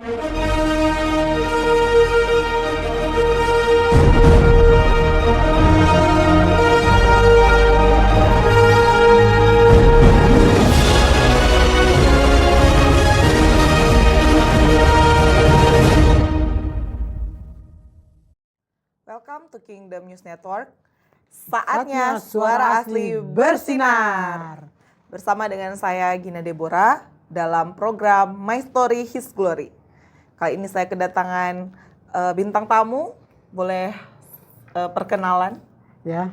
Welcome to Kingdom News Network. Saatnya suara asli bersinar. Bersama dengan saya Gina Deborah dalam program My Story His Glory. Kali ini saya kedatangan bintang tamu. Boleh perkenalan? Ya,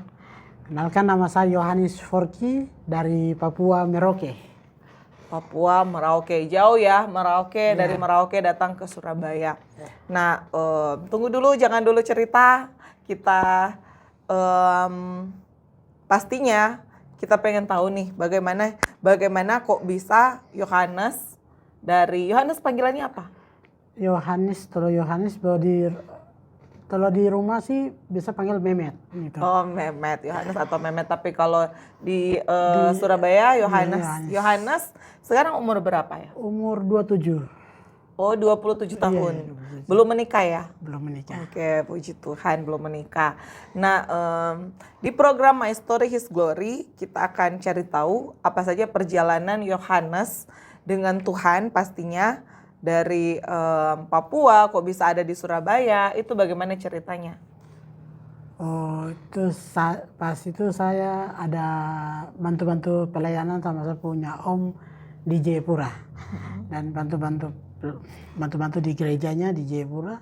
kenalkan nama saya Yohanes Forky dari Papua Merauke. Papua Merauke, jauh ya Merauke, dari Merauke datang ke Surabaya. Nah, tunggu dulu, jangan dulu cerita. Kita pastinya kita pengen tahu nih bagaimana kok bisa Yohanes, dari Yohanes panggilannya apa? Yohanes, kalau di rumah sih bisa panggil Memet. Gitu. Oh, Memet, Yohanes atau Memet. Tapi kalau di Surabaya Yohanes. Yohanes sekarang umur berapa ya? Umur 27. Oh, 27 tahun. Iya, Belum menikah ya? Belum menikah. Oke, puji Tuhan belum menikah. Nah, di program My Story His Glory kita akan cari tahu apa saja perjalanan Yohanes dengan Tuhan pastinya dari Papua kok bisa ada di Surabaya, itu bagaimana ceritanya? Oh, itu pas itu saya ada bantu-bantu pelayanan sama saya punya om di Jayapura. Dan bantu-bantu di gerejanya di Jayapura.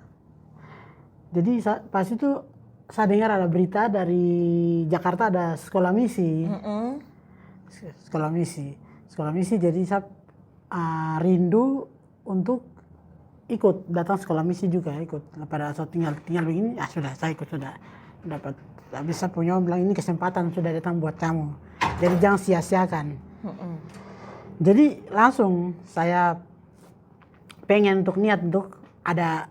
Jadi pas itu saya dengar ada berita dari Jakarta ada sekolah misi. Sekolah misi jadi saya rindu untuk datang sekolah misi juga ikut. Pada saat tinggal begini, sudah saya ikut sudah dapat. Habis saya punya bilang ini kesempatan sudah datang buat kamu. Jadi jangan sia-siakan. Jadi langsung saya pengen niat untuk ada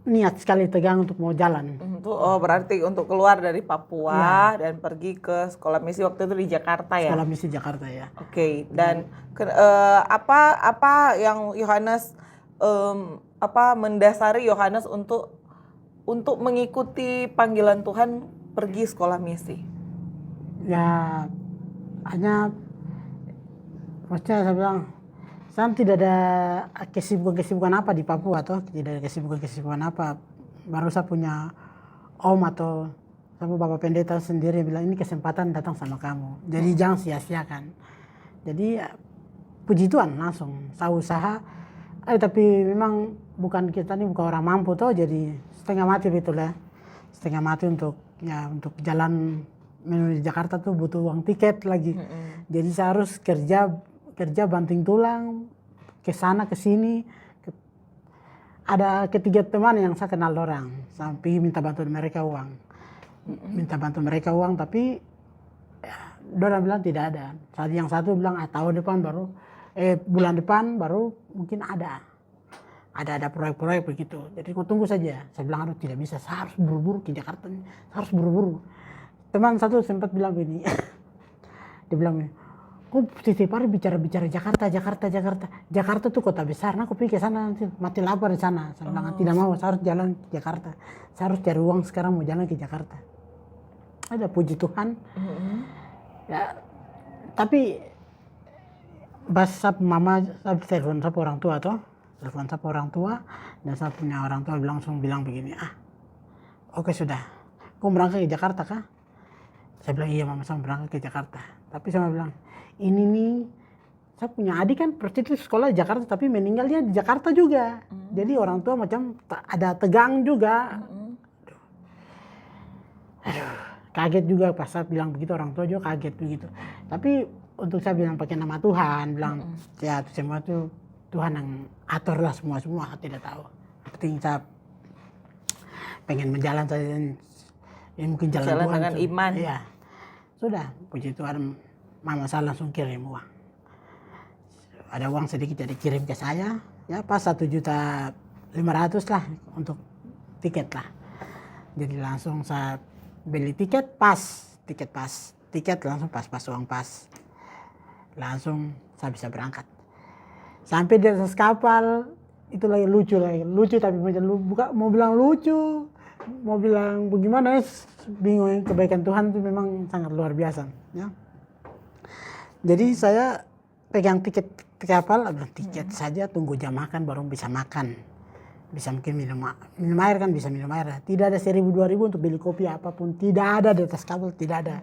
niat sekali tegang untuk mau jalan. Oh, berarti untuk keluar dari Papua dan pergi ke sekolah misi waktu itu di Jakarta ya? Sekolah misi Jakarta ya. Oke. Dan apa yang Yohanes mendasari Yohanes untuk mengikuti panggilan Tuhan pergi sekolah misi? Ya hanya maksudnya saya bilang saya tidak ada kesibukan apa di Papua atau tidak ada kesibukan apa. Baru saya punya om atau sama bapak pendeta sendiri bilang ini kesempatan datang sama kamu. Jadi jangan sia-siakan. Jadi puji Tuhan langsung saya usaha. Tapi memang kita ini bukan orang mampu toh, jadi setengah mati betul ya. Setengah mati untuk jalan menuju Jakarta tuh butuh uang tiket lagi. Jadi saya harus kerja banting tulang ke sana ke sini. Ada ketiga teman yang saya kenal orang, sampai minta bantu mereka uang. Tapi orang bilang tidak ada. Yang satu bilang tahun depan baru bulan depan baru mungkin ada proyek-proyek begitu. Jadi tunggu saja. Saya bilang aduh tidak bisa, saya harus buru-buru ke Jakarta nih. Saya harus buru-buru. Teman satu sempat bilang begini. Dia bilang begini, kok setiap hari bicara Jakarta. Jakarta tuh kota besar, nah aku pergi ke sana nanti mati lapar di sana. Saya bilang tidak mau, saya harus jalan ke Jakarta. Saya harus cari uang sekarang mau jalan ke Jakarta. Ada puji Tuhan. Ya, tapi pas saya telepon orang tua dan saya punya orang tua langsung bilang begini, oke sudah, kau berangkat ke Jakarta kah? Saya bilang iya mama, saya berangkat ke Jakarta. Tapi saya bilang ini nih, saya punya adik kan persis sekolah di Jakarta tapi meninggalnya di Jakarta juga. Jadi orang tua macam ada tegang juga. Aduh, kaget juga pas saya bilang begitu, orang tua juga kaget begitu. Tapi untuk saya bilang pakai nama Tuhan, bilang ya semua itu Tuhan yang atur lah semua saya tidak tahu. Yang penting saya pengen menjalan saja, ya mungkin jalan Tuhan dengan iman. Iya, sudah puji Tuhan, mama saya langsung kirim uang. Ada uang sedikit jadi kirim ke saya, ya pas 1.500.000 lah untuk tiket lah. Jadi langsung saya beli tiket langsung pas uang pas. Langsung saya bisa berangkat. Sampai di atas kapal itu lagi lucu tapi macam mau bilang lucu, mau bilang bagaimana, bingung. Kebaikan Tuhan itu memang sangat luar biasa, ya. Jadi saya pegang tiket kapal, tiket saja, tunggu jam makan baru bisa makan, bisa mungkin minum air kan, bisa minum air. Tidak ada 1.000-2.000 untuk beli kopi apapun, tidak ada di atas kapal, tidak ada.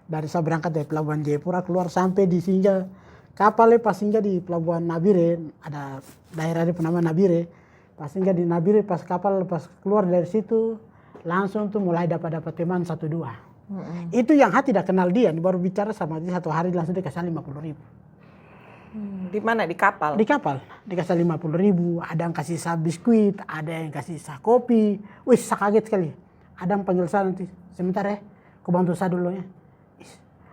Dari saya berangkat dari pelabuhan Jayapura keluar sampai di singgah kapal, pas singgah di pelabuhan Nabire, ada daerah di bernama Nabire. Pas singgah di Nabire, pas kapal pas keluar dari situ langsung tuh mulai dapat teman 1-2. Itu yang tidak kenal dia, baru bicara sama dia 1 hari langsung dikasih 50.000. Di mana? Di kapal? Di kapal dikasih 50.000. Ada yang kasih saya biskuit, ada yang kasih saya kopi. Wih, saya kaget sekali. Ada yang panggil saya nanti, sebentar ya, kau bantu saya dulu ya.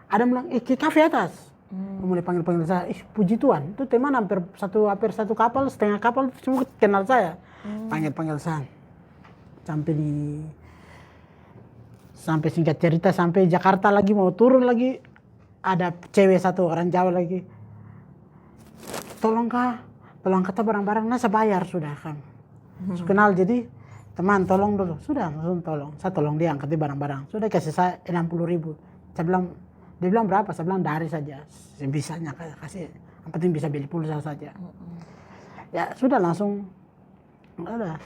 Ada yang bilang, ke kafe atas. Mulai panggil saya, puji Tuhan, itu teman hampir satu kapal, setengah kapal semua kenal saya. Panggil saya. Sampai singkat cerita, sampai Jakarta lagi mau turun lagi, ada cewek satu orang Jawa lagi. Tolong kata barang-barang, saya bayar sudah kan. Kenal jadi teman, tolong dulu. Sudah langsung tolong. Saya tolong dia angkat barang-barang. Sudah kasih saya 60.000. Dia bilang berapa? Saya bilang dari saja. Sebisanya kasih. Yang penting bisa beli pulsa saja. Ya sudah langsung. Udah.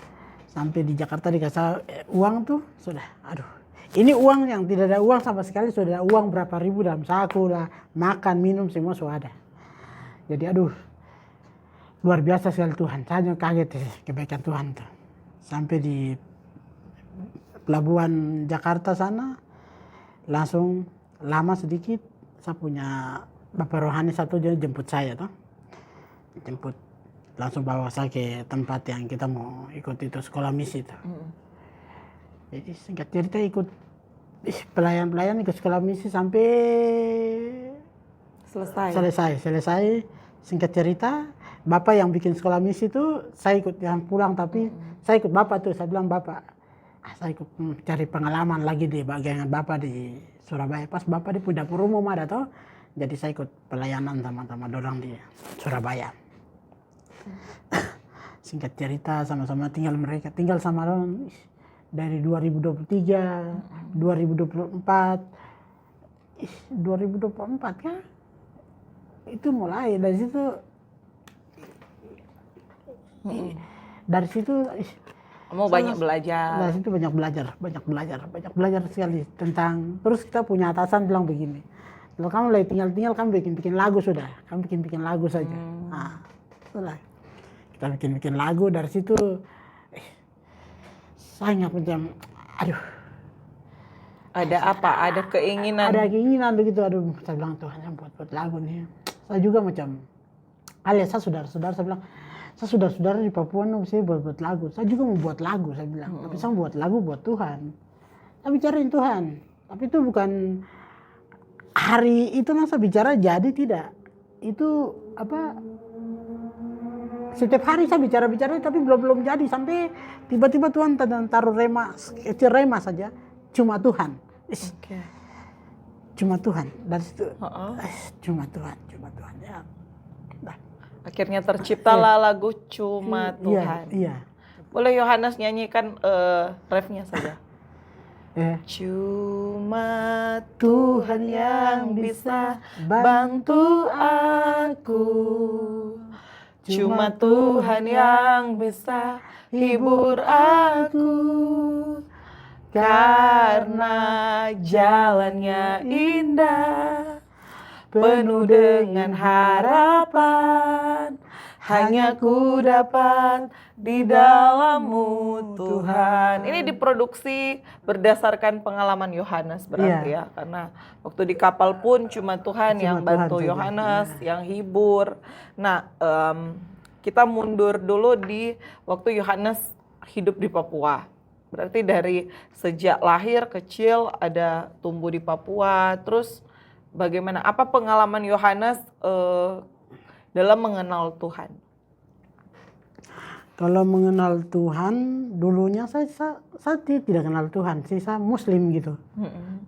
Sampai di Jakarta dikasih uang tuh sudah. Aduh. Ini uang yang tidak ada uang sama sekali, sudah ada uang berapa ribu dalam saku lah. Makan, minum semua sudah ada. Jadi aduh. Luar biasa sekali Tuhan. Saya kaget kebaikan Tuhan tuh. Sampai di pelabuhan Jakarta sana langsung lama sedikit, saya punya bapak rohani satu dia jemput saya tuh. Jemput langsung bawa saya ke tempat yang kita mau ikut itu sekolah misi tuh. Jadi singkat cerita ikut pelayan ikut sekolah misi sampai selesai. Singkat cerita, bapak yang bikin sekolah misi itu saya ikut yang pulang, tapi saya ikut bapak tuh. Saya bilang bapak, saya ikut cari pengalaman lagi di bagian bapak di Surabaya. Pas bapak di dapur umum ada tuh, jadi saya ikut pelayanan sama dorang di Surabaya. Singkat cerita sama-sama tinggal sama dorang dari 2023, 2024 kan. Itu mulai dari situ. Dari situ kamu banyak belajar. Dari situ banyak belajar sekali tentang. Terus kita punya atasan bilang begini, kalau kamu lagi tinggal kamu bikin lagu sudah, kamu bikin lagu saja. Nah, sudah kita bikin lagu. Dari situ saya macam aduh, ada apa? Ada keinginan begitu. Aduh, saya bilang Tuhan yang buat lagu nih. Saya juga macam alias saya saudara saya bilang, saya saudara di Papua nih saya buat lagu. Saya juga mau buat lagu, saya bilang. Tapi saya buat lagu buat Tuhan. Saya bicarain Tuhan. Tapi itu bukan hari itu masa bicara jadi tidak. Itu apa? Setiap hari saya bicara tapi belum jadi, sampai tiba-tiba Tuhan taruh rema saja. Cuma Tuhan. Cuma Tuhan. Dari situ cuma Tuhan ya. Nah. Akhirnya terciptalah lagu Cuma Tuhan. Iya. Boleh Yohanes nyanyikan refnya saja. Cuma Tuhan yang bisa bantu aku. Cuma Tuhan yang bisa hibur aku. Karena jalannya indah, penuh dengan harapan, hanya ku dapat di dalam-Mu Tuhan. Ini diproduksi berdasarkan pengalaman Yohanes berarti ya, karena waktu di kapal pun cuma Tuhan yang bantu Yohanes, yang hibur. Nah, kita mundur dulu di waktu Yohanes hidup di Papua. Berarti dari sejak lahir kecil ada tumbuh di Papua, terus bagaimana, apa pengalaman Yohanes dalam mengenal Tuhan? Kalau mengenal Tuhan, dulunya saya tidak kenal Tuhan, saya Muslim gitu.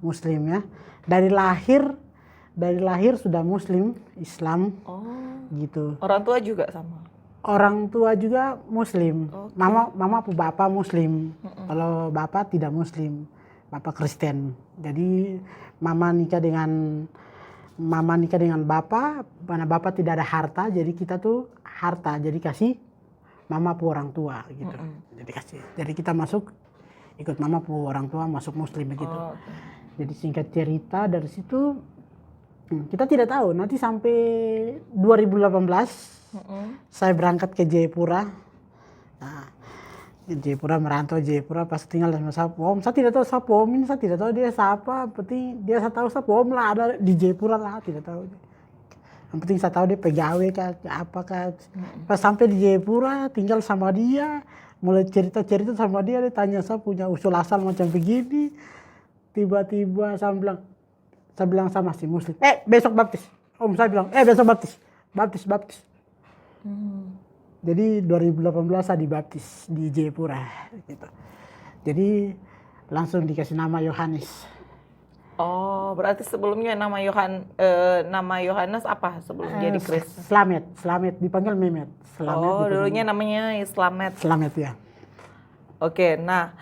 Muslim ya. Dari lahir sudah Muslim, Islam gitu. Orang tua juga sama? orang tua juga Muslim. Oke. Mama pu bapak Muslim. Kalau bapak tidak Muslim, bapak Kristen. Jadi mama nikah dengan bapak, karena bapak tidak ada harta, jadi kita tuh harta, jadi kasih mama pu orang tua gitu. Jadi kita masuk ikut mama pu orang tua masuk Muslim begitu. Oh, Jadi singkat cerita dari situ kita tidak tahu nanti sampai 2018 saya berangkat ke Jayapura. Nah, ke Jayapura, merantau Jayapura, pas tinggal sama siapa om, saya tidak tahu siapa om ini, saya tidak tahu dia siapa, penting dia saya tahu siapa om lah, ada di Jayapura lah, tidak tahu. Yang penting saya tahu dia pegawai kah, apa kah. Pas sampai di Jayapura, tinggal sama dia, mulai cerita-cerita sama dia tanya saya punya usul asal macam begini. Tiba-tiba saya bilang sama si Muslim, besok baptis. Om saya bilang, besok baptis. Jadi 2018 saya dibaptis di Jayapura gitu. Jadi langsung dikasih nama Yohanes. Oh, berarti sebelumnya nama Yohanes apa sebelum jadi Kristen? Slamet dipanggil Mehmet. Oh, dulunya namanya Slamet. Slamet ya. Oke, nah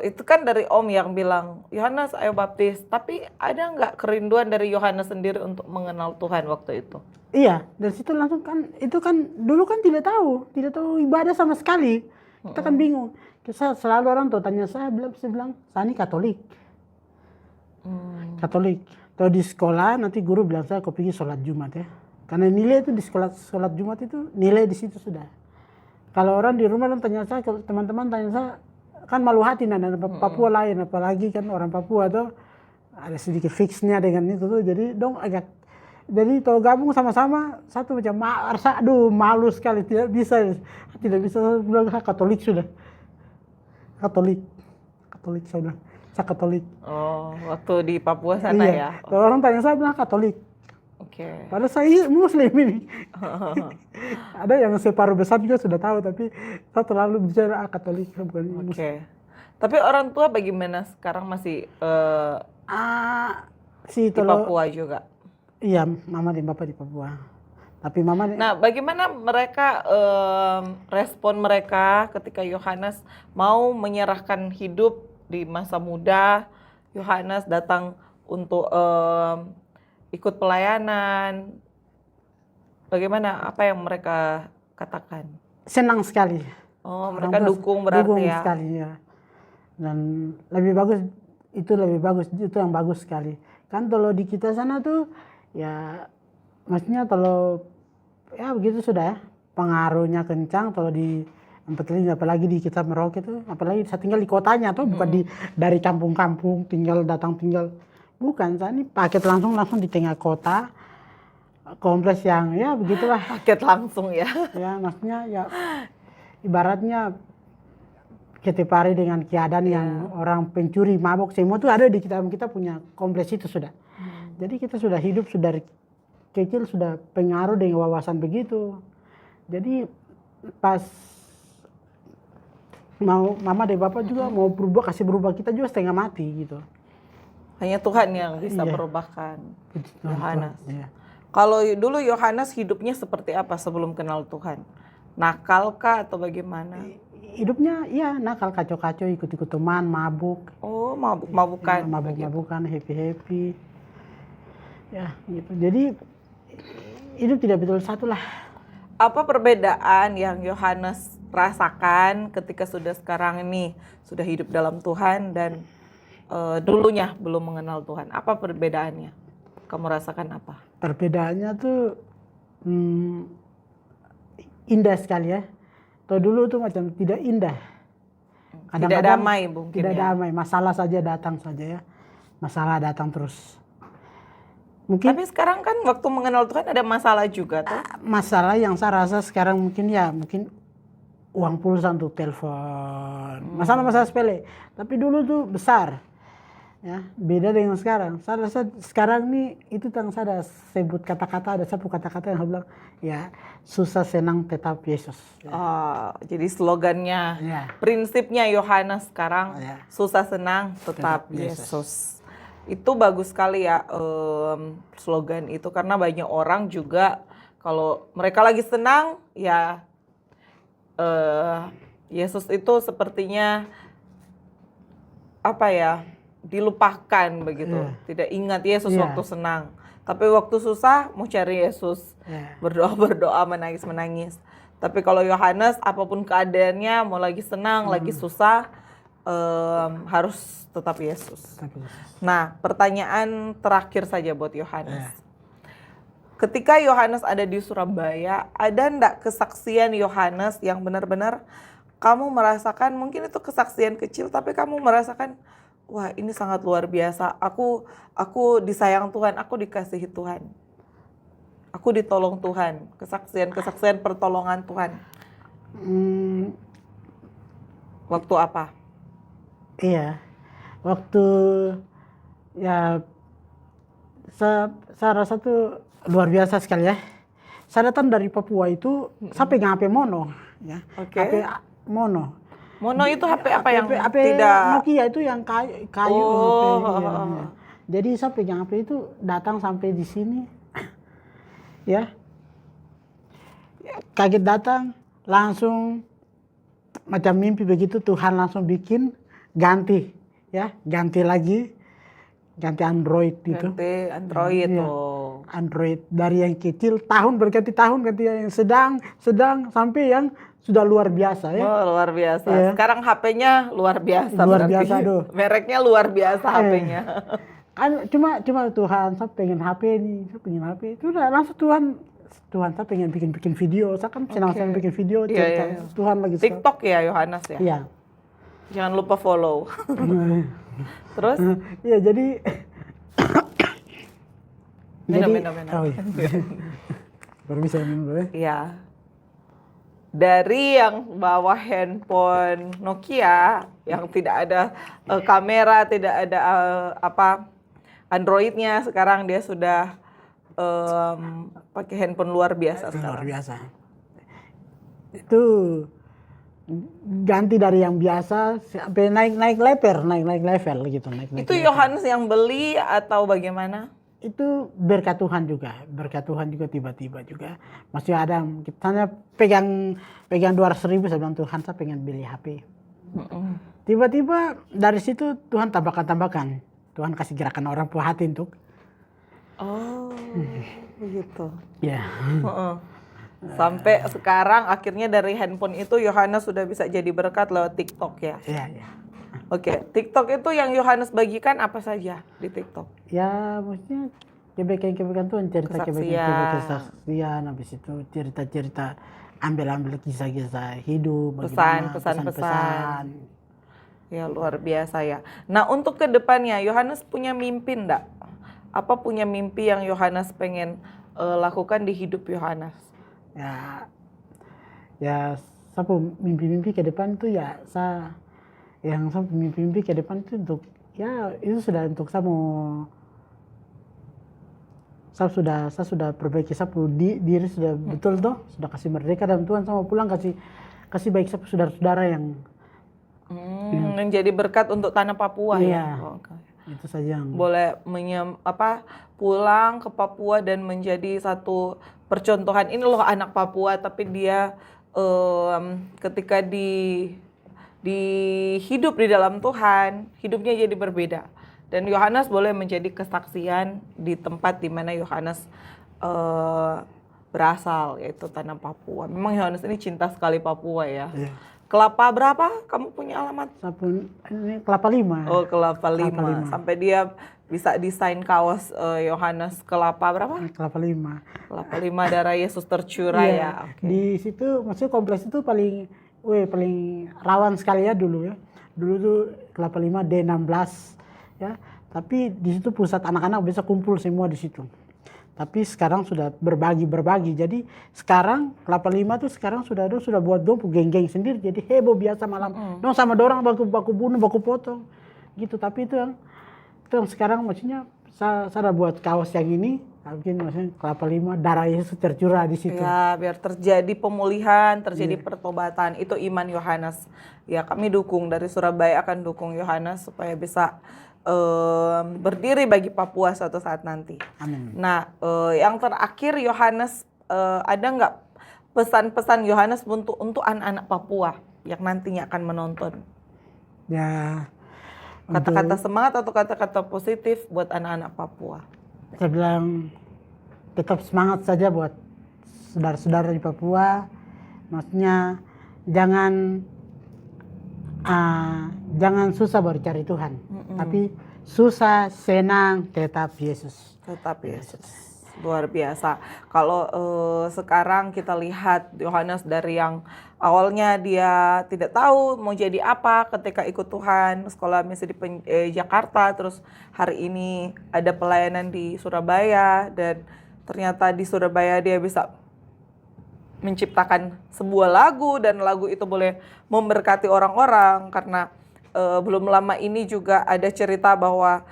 itu kan dari Om yang bilang Yohanes ayo baptis. Tapi ada nggak kerinduan dari Yohanes sendiri untuk mengenal Tuhan waktu itu? Iya, dari situ langsung kan itu kan dulu kan tidak tahu ibadah sama sekali. Kita kan bingung. Kita selalu orang tuh tanya saya bilang saya ini Katolik. Katolik. Kalau di sekolah nanti guru bilang saya kau pergi sholat Jumat ya. Karena nilai itu di sekolah sholat Jumat itu nilai di situ sudah. Kalau orang di rumah tanya saya, kalau teman-teman tanya saya, kan malu hati dan Papua lain, apalagi kan orang Papua tuh ada sedikit fixnya dengan itu tuh, jadi dong agak, jadi kalau gabung sama-sama satu macam malu sekali, tidak bisa saya bilang Katolik sudah, Katolik saya bilang, saya Katolik. Oh, waktu di Papua sana iya. ya. Kalau orang tanya saya bilang Katolik. Oke. Padahal saya Muslim ini. Ada yang separuh besar juga sudah tahu, tapi saya terlalu bicara Katolik bukan Muslim. Oke. Tapi orang tua bagaimana sekarang masih di Papua juga? Iya, mama dan bapak di Papua. Tapi mama. Nah, bagaimana mereka respon mereka ketika Yohanes mau menyerahkan hidup di masa muda? Yohanes datang untuk ikut pelayanan. Bagaimana? Apa yang mereka katakan? Senang sekali. Oh, mereka dukung berarti ya. Sekali ya. Dan lebih bagus itu yang bagus sekali. Kan kalau di kita sana tuh ya maksudnya kalau ya begitu sudah ya. Pengaruhnya kencang kalau di apalagi di kita Merauke itu, apalagi saya tinggal di kotanya tuh bukan dari kampung-kampung tinggal bukan, saya ini paket langsung di tengah kota, kompleks yang ya begitulah. Paket langsung ya. Ya maksudnya ya ibaratnya ketepari dengan keadaan yang orang pencuri mabok semua tuh ada di kita punya kompleks itu sudah. Jadi kita sudah hidup sudah dari kecil sudah pengaruh dengan wawasan begitu. Jadi pas mau mama dan bapak juga mau kasih berubah kita juga setengah mati gitu. Hanya Tuhan yang bisa merubahkan Yohanes. Iya. Kalau dulu Yohanes hidupnya seperti apa sebelum kenal Tuhan? Nakal kah atau bagaimana? Hidupnya ya nakal, kacau-kacau, ikut-ikut teman, mabuk. Oh, mabuk-mabukan. Mabuk-mabukan, happy-happy. Ya gitu. Jadi hidup tidak betul satu lah. Apa perbedaan yang Yohanes rasakan ketika sekarang ini sudah hidup dalam Tuhan dan dulunya belum mengenal Tuhan? Apa perbedaannya? Kamu rasakan apa? Perbedaannya tuh indah sekali ya. Kalau dulu tuh macam tidak indah. Tidak damai mungkin. Tidak damai, masalah saja datang saja ya. Masalah datang terus. Mungkin. Tapi sekarang kan waktu mengenal Tuhan ada masalah juga tuh. Masalah yang saya rasa sekarang mungkin uang pulsa untuk telepon. Masalah-masalah sepele. Tapi dulu tuh besar. Ya, beda dengan sekarang. Saya rasa sekarang nih itu yang saya ada sebut kata-kata, ada satu kata-kata yang saya bilang ya susah senang tetap Yesus. Ya. Oh, jadi slogannya, prinsipnya Yohanes sekarang susah senang tetap Yesus. Itu bagus sekali ya slogan itu karena banyak orang juga kalau mereka lagi senang ya Yesus itu sepertinya apa ya, dilupakan begitu. Tidak ingat Yesus waktu senang. Tapi waktu susah mau cari Yesus. Berdoa-berdoa, menangis-menangis. Tapi kalau Yohanes apapun keadaannya, mau lagi senang, lagi susah, harus tetap Yesus. Nah, pertanyaan terakhir saja buat Yohanes. Ketika Yohanes ada di Surabaya, ada enggak kesaksian Yohanes yang benar-benar kamu merasakan, mungkin itu kesaksian kecil, tapi kamu merasakan, wah ini sangat luar biasa, aku disayang Tuhan, aku dikasihi Tuhan. Aku ditolong Tuhan, kesaksian pertolongan Tuhan. Waktu apa? Iya, waktu ya saya rasa tuh luar biasa sekali ya. Saya datang dari Papua itu, saya pegang HP mono, ya. HP mono. Mono itu HP apa yang HP tidak? Nokia itu yang kayu HP. Ya. Jadi saya pegang HP itu datang sampai di sini, ya. Kaget datang, langsung macam mimpi begitu, Tuhan langsung bikin ganti, ya, ganti lagi, ganti Android itu. Ganti Android, Android dari yang kecil, tahun berganti tahun, ganti yang sedang sampai yang sudah luar biasa ya. Oh, luar biasa. Sekarang HP-nya luar biasa. Luar berarti. biasa tuh. Mereknya luar biasa HP-nya. Kan cuma Tuhan, saya pengen HP nih, saya pengen HP. Itu udah langsung Tuhan saya pengen bikin video. Saya kan senang bikin video, cerita Tuhan lagi. TikTok ya Yohanes ya? Iya. Jangan lupa follow. Terus? Iya, jadi minum. Oh, iya. Baru bisa minum dulu ya? Iya. Dari yang bawa handphone Nokia yang tidak ada kamera, tidak ada Androidnya, sekarang dia sudah pakai handphone luar biasa sekarang. Luar biasa. Itu ganti dari yang biasa sampai naik level gitu. Itu Yohanes yang beli atau bagaimana? Itu berkat Tuhan juga tiba-tiba juga masih ada, kita pegang 200.000, saya bilang Tuhan saya pengen beli HP. Tiba-tiba dari situ Tuhan tambahkan, Tuhan kasih gerakan orang puas hati untuk begitu ya. Sampai sekarang akhirnya dari handphone itu Yohanes sudah bisa jadi berkat lewat TikTok ya. Iya. Oke, TikTok itu yang Yohanes bagikan apa saja di TikTok? Ya, maksudnya kebaikan Tuhan, cerita kesaksian, habis itu cerita-cerita, ambil kisah-kisah hidup, pesan-pesan. Ya, luar biasa ya. Nah, untuk kedepannya Yohanes punya mimpi enggak? Apa punya mimpi yang Yohanes pengen lakukan di hidup Yohanes? Ya, saya mimpi-mimpi ke depan itu ya, saya mimpi ke depan itu untuk, ya itu sudah untuk saya sudah perbaiki, saya diri sudah betul toh, sudah kasih merdeka dan Tuhan sama pulang kasih baik sama saudara-saudara yang menjadi berkat untuk tanah Papua ya. Itu saja yang boleh pulang ke Papua dan menjadi satu percontohan, ini loh anak Papua, tapi dia ketika hidup di dalam Tuhan, hidupnya jadi berbeda. Dan Yohanes boleh menjadi kesaksian di tempat di mana Yohanes berasal, yaitu tanah Papua. Memang Yohanes ini cinta sekali Papua ya. Kelapa berapa? Kamu punya alamat? Ini Kelapa 5. Oh, Kelapa 5. Sampai dia bisa desain kaos Yohanes Kelapa berapa? Kelapa 5. Kelapa 5 darah Yesus tercurah ya. Di situ maksudnya kompleks itu paling rawan sekali ya dulu ya. Dulu tuh Kelapa 5 D16 ya. Tapi di situ pusat anak-anak bisa kumpul semua di situ. Tapi sekarang sudah berbagi. Jadi sekarang Kelapa 5 tuh sekarang sudah buat geng-geng sendiri. Jadi heboh biasa malam. Dong sama dorang baku bunuh, baku potong. Gitu. Tapi itu yang sekarang maksudnya saya buat kaos yang ini. Mungkin maksudnya Kelapa 5 darah Yesus tercurah di situ. Ya, biar terjadi pemulihan, terjadi pertobatan. Itu iman Yohanes. Ya, kami dukung dari Surabaya akan dukung Yohanes supaya bisa berdiri bagi Papua suatu saat nanti. Amin. Nah, yang terakhir Yohanes ada nggak pesan-pesan Yohanes untuk anak-anak Papua yang nantinya akan menonton? Ya, Kata-kata semangat atau kata-kata positif buat anak-anak Papua? saya bilang tetap semangat saja buat saudara-saudara di Papua. Maksudnya jangan susah baru cari Tuhan, tapi susah senang tetap Yesus. Tetap Yesus. Luar biasa. Kalau sekarang kita lihat Yohanes dari yang awalnya dia tidak tahu mau jadi apa ketika ikut Tuhan, sekolah misi di Jakarta, terus hari ini ada pelayanan di Surabaya, dan ternyata di Surabaya dia bisa menciptakan sebuah lagu, dan lagu itu boleh memberkati orang-orang. Karena belum lama ini juga ada cerita bahwa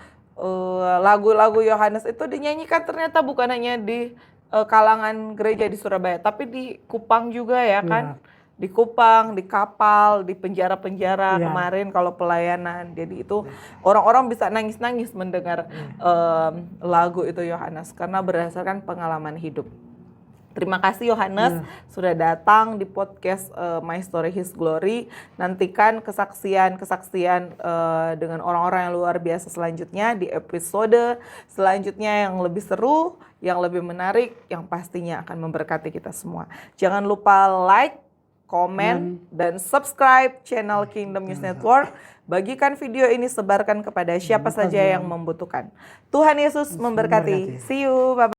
lagu-lagu Yohanes itu dinyanyikan ternyata bukan hanya di kalangan gereja di Surabaya, tapi di Kupang juga ya kan. Di Kupang, di kapal, di penjara-penjara kemarin kalau pelayanan. Jadi itu orang-orang bisa nangis-nangis mendengar lagu itu Yohanes karena berdasarkan pengalaman hidup. Terima kasih Yohanes sudah datang di podcast My Story His Glory. Nantikan kesaksian-kesaksian dengan orang-orang yang luar biasa selanjutnya di episode selanjutnya yang lebih seru, yang lebih menarik, yang pastinya akan memberkati kita semua. Jangan lupa like, komen, dan subscribe channel Kingdom News Network. Bagikan video ini, sebarkan kepada siapa saja yang membutuhkan. Tuhan Yesus memberkati. See you, bye-bye.